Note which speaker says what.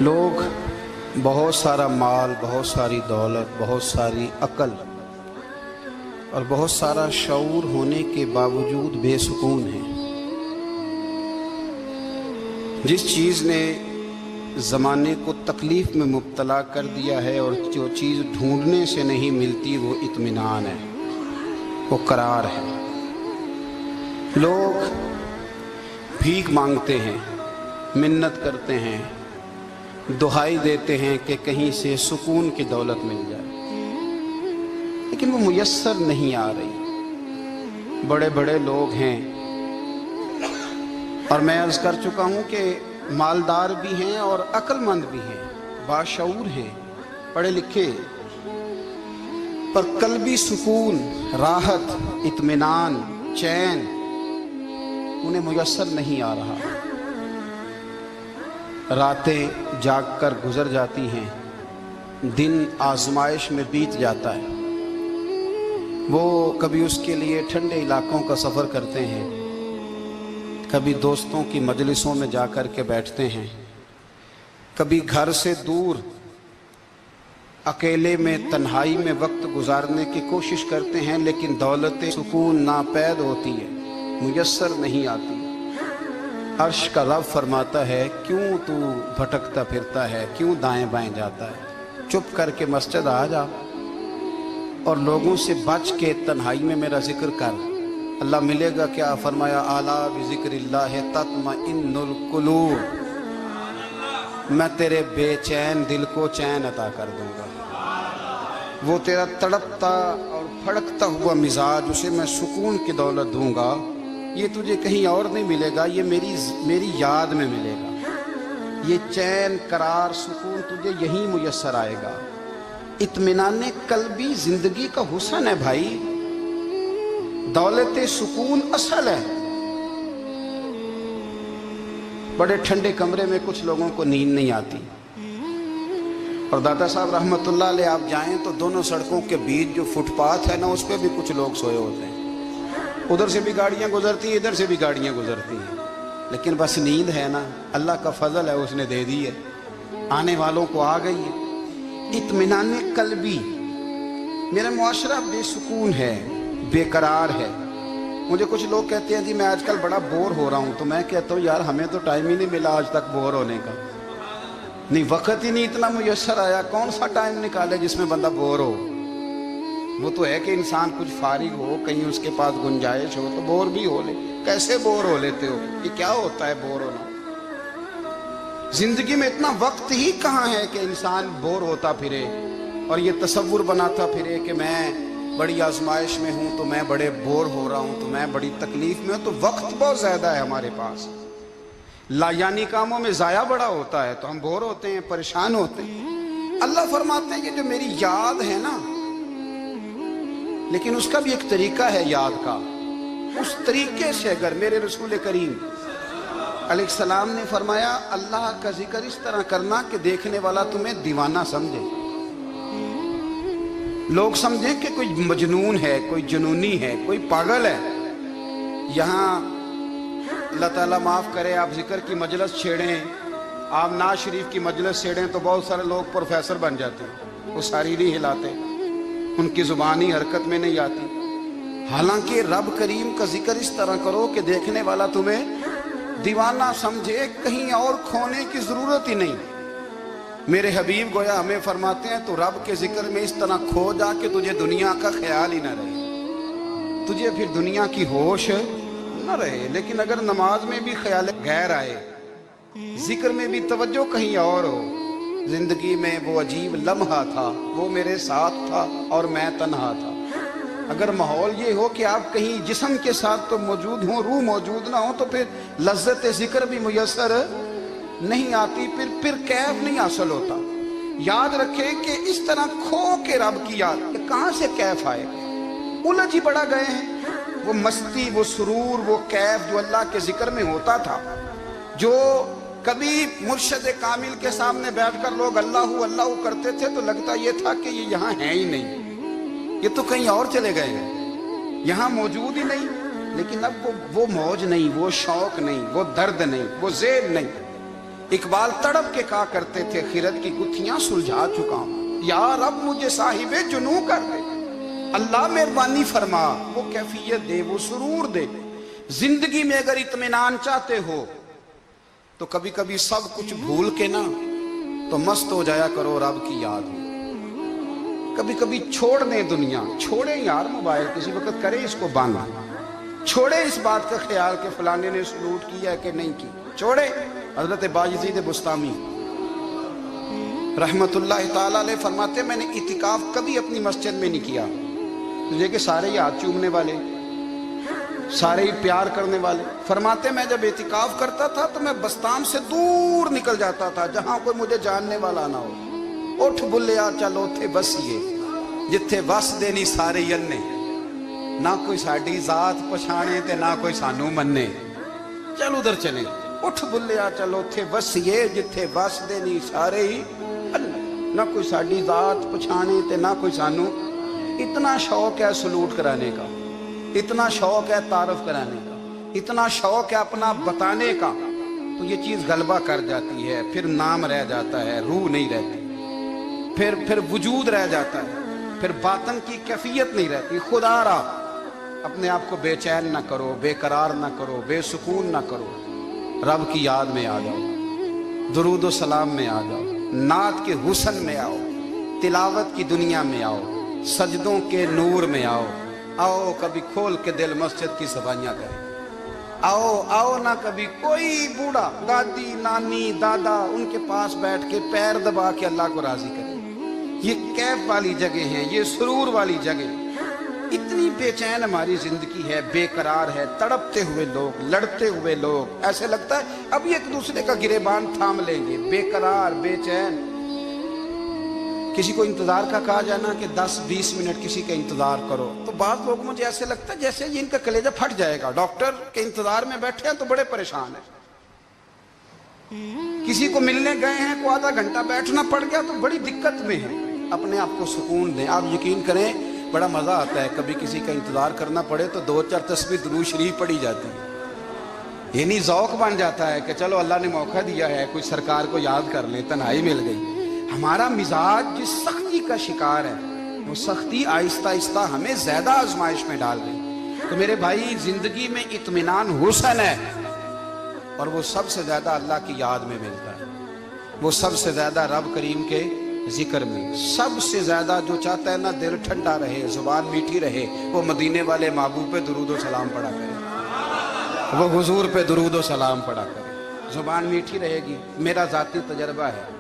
Speaker 1: लोग बहुत सारा माल, बहुत सारी दौलत, बहुत सारी अक्ल और बहुत सारा शऊर होने के बावजूद बेसुकून हैं। जिस चीज़ ने ज़माने को तकलीफ़ में मुब्तला कर दिया है और जो चीज़ ढूंढने से नहीं मिलती वो इत्मीनान है, वो करार है। लोग भीख मांगते हैं, मिन्नत करते हैं, दुहाई देते हैं कि कहीं से सुकून की दौलत मिल जाए, लेकिन वो मुयस्सर नहीं आ रही। बड़े बड़े लोग हैं और मैं अर्ज़ कर चुका हूँ कि मालदार भी हैं और अक्लमंद भी हैं, बाशऊर हैं, पढ़े लिखे, पर कल्बी सुकून, राहत, इत्मीनान, चैन उन्हें मुयस्सर नहीं आ रहा। रातें जाग कर गुजर जाती हैं, दिन आजमाइश में बीत जाता है। वो कभी उसके लिए ठंडे इलाकों का सफ़र करते हैं, कभी दोस्तों की मजलिसों में जाकर के बैठते हैं, कभी घर से दूर अकेले में तन्हाई में वक्त गुजारने की कोशिश करते हैं, लेकिन दौलत सुकून नापैद होती है, मुयस्सर नहीं आती। अर्श का रब फरमाता है, क्यों तू भटकता फिरता है, क्यों दाएं बाएं जाता है, चुप करके मस्जिद आ जा और लोगों से बच के तन्हाई में मेरा जिक्र कर। अल्लाह मिलेगा क्या? फरमाया, आला बिज़िक्रिल्लाह तत्मइन्नुल कुलूब, मैं तेरे बेचैन दिल को चैन अता कर दूंगा। वो तेरा तड़पता और फड़कता हुआ मिजाज, उसे मैं सुकून की दौलत दूंगा। ये तुझे कहीं और नहीं मिलेगा, ये मेरी याद में मिलेगा। ये चैन, करार, सुकून तुझे यहीं मुयस्सर आएगा। इत्मीनाने कल्बी जिंदगी का हुस्न है भाई, दौलत सुकून असल है। बड़े ठंडे कमरे में कुछ लोगों को नींद नहीं आती, और दादा साहब रहमतुल्लाह अलैह आप जाएं तो दोनों सड़कों के बीच जो फुटपाथ है ना, उस पर भी कुछ लोग सोए होते हैं। उधर से भी गाड़ियां गुजरती हैं, इधर से भी गाड़ियां गुजरती हैं, लेकिन बस नींद है ना, अल्लाह का फजल है, उसने दे दी है, आने वालों को आ गई है। इत्मीनाने कल्बी, मेरा मुआशरा बेसुकून है, बेकरार है। मुझे कुछ लोग कहते हैं जी मैं आजकल बड़ा बोर हो रहा हूँ, तो मैं कहता हूँ यार हमें तो टाइम ही नहीं मिला आज तक बोर होने का, नहीं वक्त ही नहीं इतना मुयस्सर आया। कौन सा टाइम निकाले जिसमें बंदा बोर हो? वो तो है कि इंसान कुछ फारिग हो, कहीं उसके पास गुंजाइश हो तो बोर भी हो ले। कैसे बोर हो लेते हो? ये क्या होता है बोर होना? जिंदगी में इतना वक्त ही कहाँ है कि इंसान बोर होता फिरे और ये तसव्वुर बनाता फिरे कि मैं बड़ी आजमाइश में हूँ, तो मैं बड़े बोर हो रहा हूँ, तो मैं बड़ी तकलीफ में हूँ। तो वक्त बहुत ज्यादा है हमारे पास, लायानी कामों में जाया बड़ा होता है, तो हम बोर होते हैं, परेशान होते हैं। अल्लाह फरमाते हैं कि जो मेरी याद है ना, लेकिन उसका भी एक तरीका है याद का। उस तरीके से अगर मेरे रसूल करीम अलैहिस्सलाम ने फरमाया, अल्लाह का जिक्र इस तरह करना कि देखने वाला तुम्हें दीवाना समझे, लोग समझे कि कोई मजनून है, कोई जुनूनी है, कोई पागल है। यहाँ अल्लाह ताला माफ़ करे, आप जिक्र की मजलिस छेड़ें, आप नाज शरीफ की मजलिस छेड़ें तो बहुत सारे लोग प्रोफेसर बन जाते हैं, वो सारी नहीं हिलाते, उनकी ज़ुबान ही हरकत में नहीं आती। हालांकि रब करीम का जिक्र इस तरह करो कि देखने वाला तुम्हें दीवाना समझे, कहीं और खोने की ज़रूरत ही नहीं। मेरे हबीब गोया हमें फरमाते हैं, तो रब के जिक्र में इस तरह खो जा कि तुझे दुनिया का ख्याल ही ना रहे, तुझे फिर दुनिया की होश न रहे। लेकिन अगर नमाज में भी ख्याल गैर आए, जिक्र में भी तवज्जो कहीं और हो, जिंदगी में वो अजीब लम्हा था, वो मेरे साथ था और मैं तन्हा था। अगर माहौल ये हो कि आप कहीं जिस्म के साथ तो मौजूद हो, रूह मौजूद ना हो, तो फिर लज्जत जिक्र भी मुयस्सर नहीं आती, फिर कैफ नहीं हासिल होता। याद रखे कि इस तरह खो के रब की याद, कहाँ से कैफ आए? उलझ ही पड़ा गए हैं। वो मस्ती, वो सुरूर, वो कैफ जो अल्लाह के जिक्र में होता था, जो कभी मुर्शिद कामिल के सामने बैठकर लोग अल्लाहू अल्लाहू करते थे तो लगता ये था कि ये यहाँ है ही नहीं, ये तो कहीं और चले गए हैं, यहाँ मौजूद ही नहीं। लेकिन अब वो मौज नहीं, वो शौक नहीं, वो दर्द नहीं, वो ज़ेब नहीं। इकबाल तड़प के कहा करते थे, खिरत की गुत्थियां सुलझा चुका हूं, यार अब मुझे साहिबे जुनू कर दे, अल्लाह मेहरबानी फरमा, वो कैफियत दे, वो सुरूर दे। जिंदगी में अगर इत्मीनान चाहते हो तो कभी कभी सब कुछ भूल के ना तो मस्त हो जाया करो रब की याद में। कभी कभी छोड़ दें दुनिया, छोड़े यार मोबाइल, किसी वक्त करें इसको बंद, छोड़े इस बात का ख्याल कि फलाने ने सलूट किया है कि नहीं की, छोड़े। हजरत बायजीद बुस्तामी रहमतुल्लाह ताला अलैह फरमाते, मैंने इतिकाफ कभी अपनी मस्जिद में नहीं किया, तुझे कि सारे ही हाथ चूमने वाले, सारे ही प्यार करने वाले। फरमाते मैं जब इतिकाफ करता था तो मैं बस्ताम से दूर निकल जाता था जहां कोई मुझे जानने वाला ना हो। उठ बुलिया चल उथे बसीए जिथे बस देनी सारे यन्ने, ना कोई साडी जात पछाणे ते ना कोई सानू मन्ने, चल उधर चले। उठ बुलिया चल उथे बसीए जिथे बस देनी सारे ही अन्ने, ना कोई साडी जात पछाणे ते ना कोई सानू। इतना शौक है सलूट कराने का, इतना शौक है तारफ कराने का, इतना शौक है अपना बताने का, तो ये चीज गलबा कर जाती है। फिर नाम रह जाता है, रूह नहीं रहती, फिर वजूद रह जाता है, फिर बातन की कैफियत नहीं रहती। खुदा रा अपने आप को बेचैन ना करो, बेकरार ना करो, बेसुकून ना करो, रब की याद में आ जाओ, दुरूद सलाम में आ जाओ, नात के हुसन में आओ, तिलावत की दुनिया में आओ, सजदों के नूर में आओ। आओ कभी खोल के दिल मस्जिद की सफाइयाँ करें, आओ आओ ना कभी कोई बूढ़ा, दादी नानी दादा, उनके पास बैठ के पैर दबा के अल्लाह को राजी करें। ये कैफ वाली जगह है, ये सुरूर वाली जगह। इतनी बेचैन हमारी जिंदगी है, बेकरार है, तड़पते हुए लोग, लड़ते हुए लोग, ऐसे लगता है अभी एक दूसरे का गिरेबान थाम लेंगे, बेकरार बेचैन। किसी को इंतजार का कहा जाए ना कि 10-20 मिनट किसी का इंतजार करो, तो बाद लोग मुझे ऐसे लगता है जैसे ये इनका कलेजा फट जाएगा। डॉक्टर के इंतजार में बैठे हैं तो बड़े परेशान हैं, किसी को मिलने गए हैं को आधा घंटा बैठना पड़ गया तो बड़ी दिक्कत में है। अपने आप को सुकून दें। आप यकीन करें बड़ा मजा आता है, कभी किसी का इंतजार करना पड़े तो 2-4 तस्बीह दुरूद शरीफ पढ़ी जाती है, ये नहीं ज़ौक बन जाता है कि चलो अल्लाह ने मौका दिया है कोई सरकार को याद कर ले, तन्हाई मिल गई। हमारा मिजाज जिस सख्ती का शिकार है, वो सख्ती आहिस्ता आहिस्ता हमें ज्यादा आजमाइश में डाल गई। तो मेरे भाई, जिंदगी में इत्मीनान हुसन है, और वो सबसे ज्यादा अल्लाह की याद में मिलता है, वो सबसे ज्यादा रब करीम के जिक्र में। सबसे ज्यादा जो चाहता है ना दिल ठंडा रहे, जुबान मीठी रहे, वो मदीने वाले महबूब पे दुरूद व सलाम पढ़ा करे, वो हुजूर पे दुरूद व सलाम पढ़ा करे, जुबान मीठी रहेगी। मेरा जाती तजर्बा है,